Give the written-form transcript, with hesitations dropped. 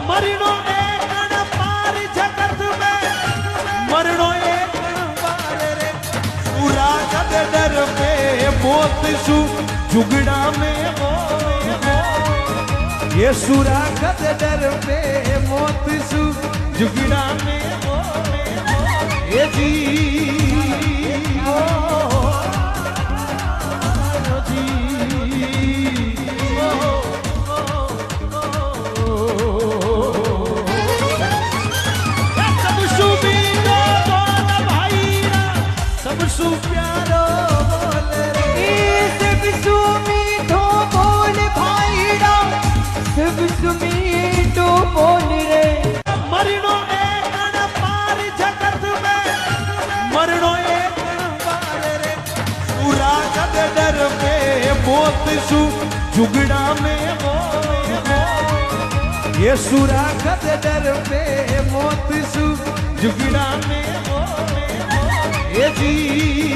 मरणो एक पार जगत में मरणो एक पार रे सूरा कद डर पे मौत सु जुगड़ा में हो ये सूरा कद डर पे मौत सु जुगड़ा में हो ये जी सबसु प्यारो बोल रे सबसु मीठो बोल भाईड़ा सबसु मीठो बोल रे मरणो एक पार जगत में मरणो एक पार रे पूरा कद डर पे मौत सु जुगड़ा में हो ये सूरा कद डर पे मौत सु जुगड़ा में हो ये जी